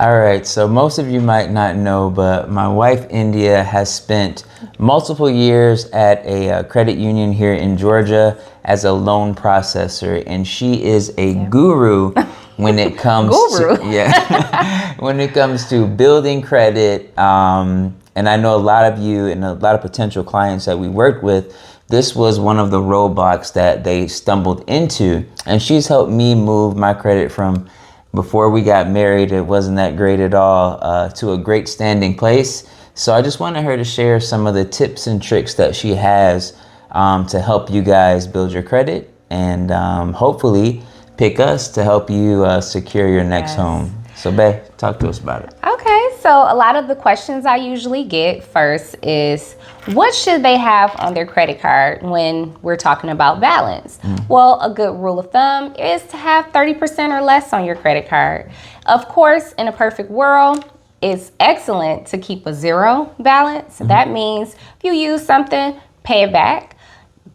All right, so most of you might not know, but my wife, India, has spent multiple years at a credit union here in Georgia as a loan processor, and she is a guru when it comes to when it comes to building credit. And I know a lot of you and a lot of potential clients that we worked with, this was one of the roadblocks that they stumbled into, and she's helped me move my credit from before we got married, it wasn't that great at all, to a great standing place. So I just wanted her to share some of the tips and tricks that she has to help you guys build your credit and hopefully pick us to help you secure your next home. So Bae, talk to us about it. Okay, so a lot of the questions I usually get first is, what should they have on their credit card when we're talking about balance? Well, a good rule of thumb is to have 30% or less on your credit card. Of course, in a perfect world, it's excellent to keep a zero balance. That means if you use something, pay it back.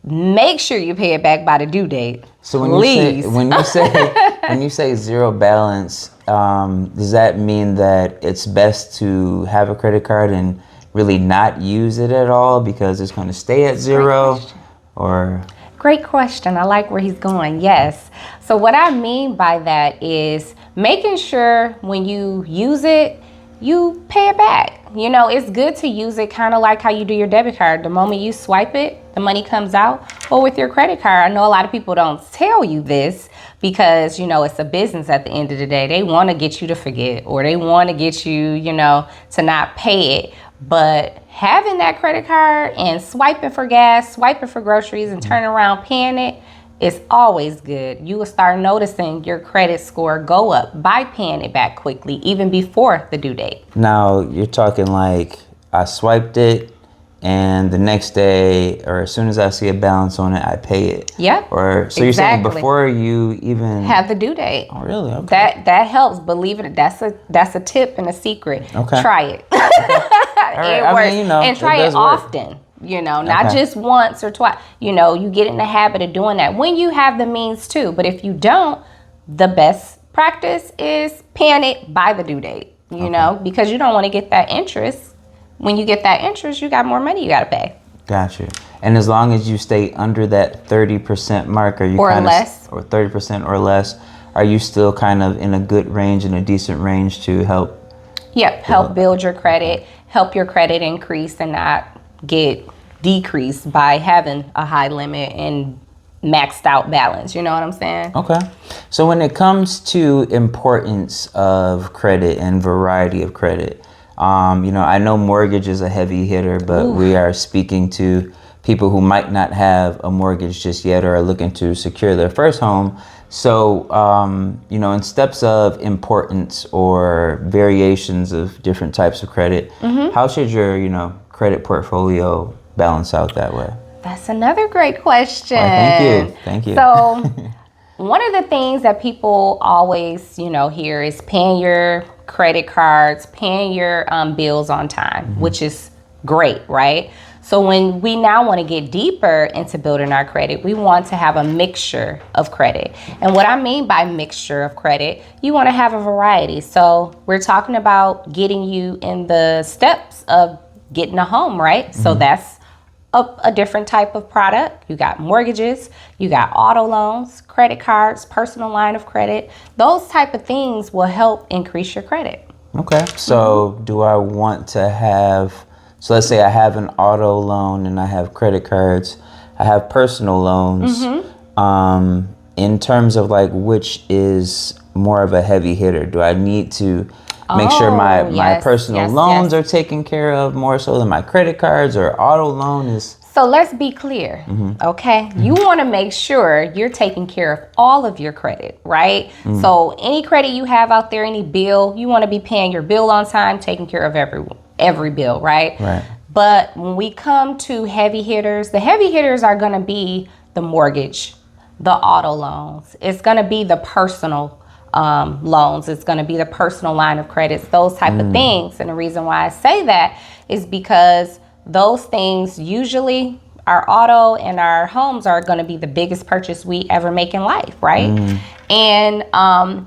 Make sure you pay it back by the due date. So when you say zero balance, does that mean that it's best to have a credit card and really not use it at all because it's going to stay at zero? Or great question. I like where he's going. Yes. So what I mean by that is making sure when you use it, you pay it back. You know, it's good to use it kind of like how you do your debit card. The moment you swipe it, the money comes out. Or with your credit card, I know a lot of people don't tell you this because, you know, it's a business at the end of the day. They want to get you to forget, or they want to get you, you know, to not pay it. But having that credit card and swiping for gas, swiping for groceries, and turning around paying it is always good. You will start noticing your credit score go up by paying it back quickly, even before the due date. Now you're talking like I swiped it and the next day or as soon as I see a balance on it, I pay it. Yep. Or so you're saying before you even have the due date. Oh, really? Okay. That helps. Believe it. That's a tip and a secret. Okay. Try it. All right. It works. I mean, you know, and try it often. Work. You know, not just once or twice. You know, you get in the habit of doing that when you have the means to. But if you don't, the best practice is paying it by the due date. You know, because you don't want to get that interest. When you get that interest, you got more money you got to pay. Gotcha. And as long as you stay under that 30% mark, are you or less, or 30% or less, are you still kind of in a good range, in a decent range to help? Yep, help build your credit, help your credit increase and not get decreased by having a high limit and maxed out balance. You know what I'm saying? Okay. So when it comes to importance of credit and variety of credit, you know, I know mortgage is a heavy hitter, but we are speaking to people who might not have a mortgage just yet or are looking to secure their first home. So, you know, in steps of importance or variations of different types of credit, how should your, you know, credit portfolio balance out that way? That's another great question. Thank you. So one of the things that people always, you know, hear is paying your credit cards, paying your bills on time, which is great, right? So when we now want to get deeper into building our credit, we want to have a mixture of credit. And what I mean by mixture of credit, you want to have a variety. So we're talking about getting you in the steps of getting a home, right? So that's a different type of product. You got mortgages, you got auto loans, credit cards, personal line of credit. Those type of things will help increase your credit. Okay. So do I want to have, so let's say I have an auto loan and I have credit cards, I have personal loans. In terms of like which is more of a heavy hitter, do I need to make sure my personal loans are taken care of more so than my credit cards, or auto loan is? So let's be clear, okay? You want to make sure you're taking care of all of your credit, right? So any credit you have out there, any bill, you want to be paying your bill on time, taking care of every bill, right? Right. But when we come to heavy hitters, the heavy hitters are going to be the mortgage, the auto loans. It's going to be the personal loans. It's going to be the personal line of credits, those type of things. And the reason why I say that is because those things usually our auto and our homes are going to be the biggest purchase we ever make in life, right? And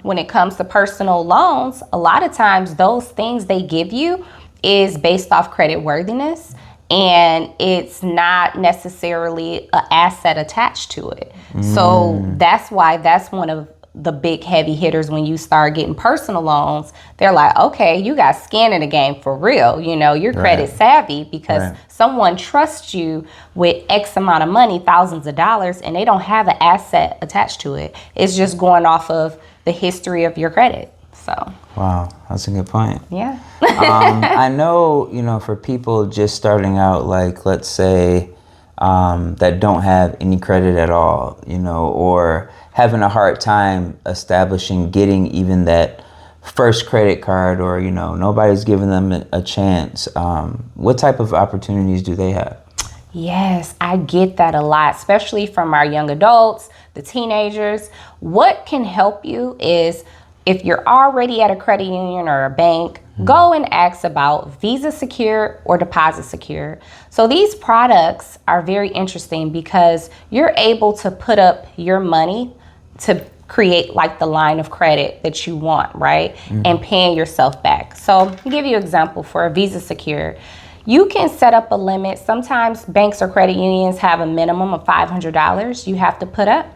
when it comes to personal loans, a lot of times those things they give you is based off credit worthiness, and it's not necessarily an asset attached to it. So that's why that's one of the big heavy hitters. When you start getting personal loans, they're like, okay, you got skin in the game for real. You know, you're credit savvy because someone trusts you with X amount of money, thousands of dollars, and they don't have an asset attached to it. It's just going off of the history of your credit. So. Wow, that's a good point. Yeah. I know, you know, for people just starting out, like, let's say, that don't have any credit at all, you know, or having a hard time establishing getting even that first credit card, or, you know, nobody's giving them a chance. What type of opportunities do they have? Yes, I get that a lot, especially from our young adults, the teenagers. What can help you is, if you're already at a credit union or a bank, go and ask about Visa Secure or Deposit Secure. So these products are very interesting because you're able to put up your money to create like the line of credit that you want, right? And paying yourself back. So I'll give you an example for a Visa Secure. You can set up a limit. Sometimes banks or credit unions have a minimum of $500 you have to put up,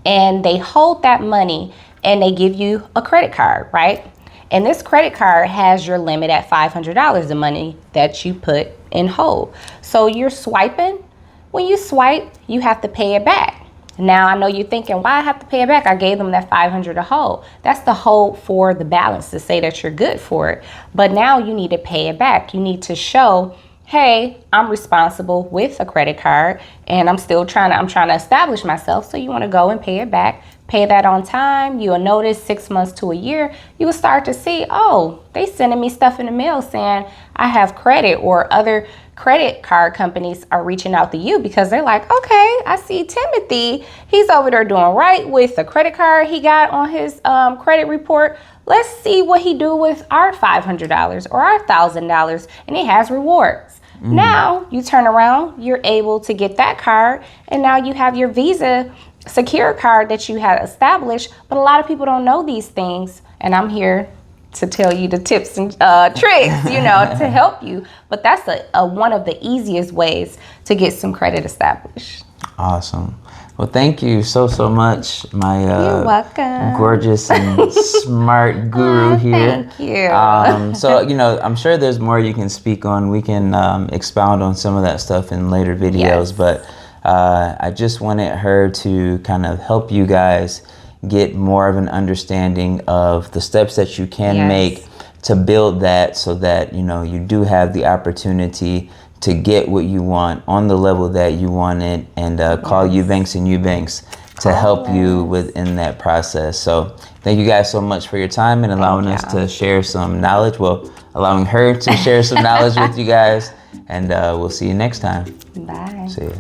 and they hold that money and they give you a credit card, right? And this credit card has your limit at $500, the money that you put in hold. So you're swiping. When you swipe, you have to pay it back. Now, I know you're thinking, why I have to pay it back? I gave them that $500 to hold. That's the hold for the balance to say that you're good for it. But now you need to pay it back. You need to show, hey, I'm responsible with a credit card and I'm trying to establish myself. So you want to go and pay it back, pay that on time. You'll notice 6 months to a year, you will start to see, oh, they sending me stuff in the mail saying I have credit, or other credit card companies are reaching out to you because they're like, okay, I see Timothy. He's over there doing right with the credit card he got on his credit report. Let's see what he do with our $500 or our $1,000, and he has rewards. Now you turn around, you're able to get that card, and now you have your Visa Secure card that you had established. But a lot of people don't know these things, and I'm here to tell you the tips and tricks, you know, to help you. But that's one of the easiest ways to get some credit established. Awesome. Well, thank you so much, my You're welcome. gorgeous and smart guru here. Thank you. So, you know, I'm sure there's more you can speak on. We can expound on some of that stuff in later videos, Yes. but I just wanted her to kind of help you guys get more of an understanding of the steps that you can Yes. make to build that, so that, you know, you do have the opportunity to get what you want on the level that you want it, and call Eubanks and Eubanks to help you within that process. So thank you guys so much for your time and allowing us to share some knowledge. Well, allowing her to share some knowledge with you guys, and we'll see you next time. Bye. See ya.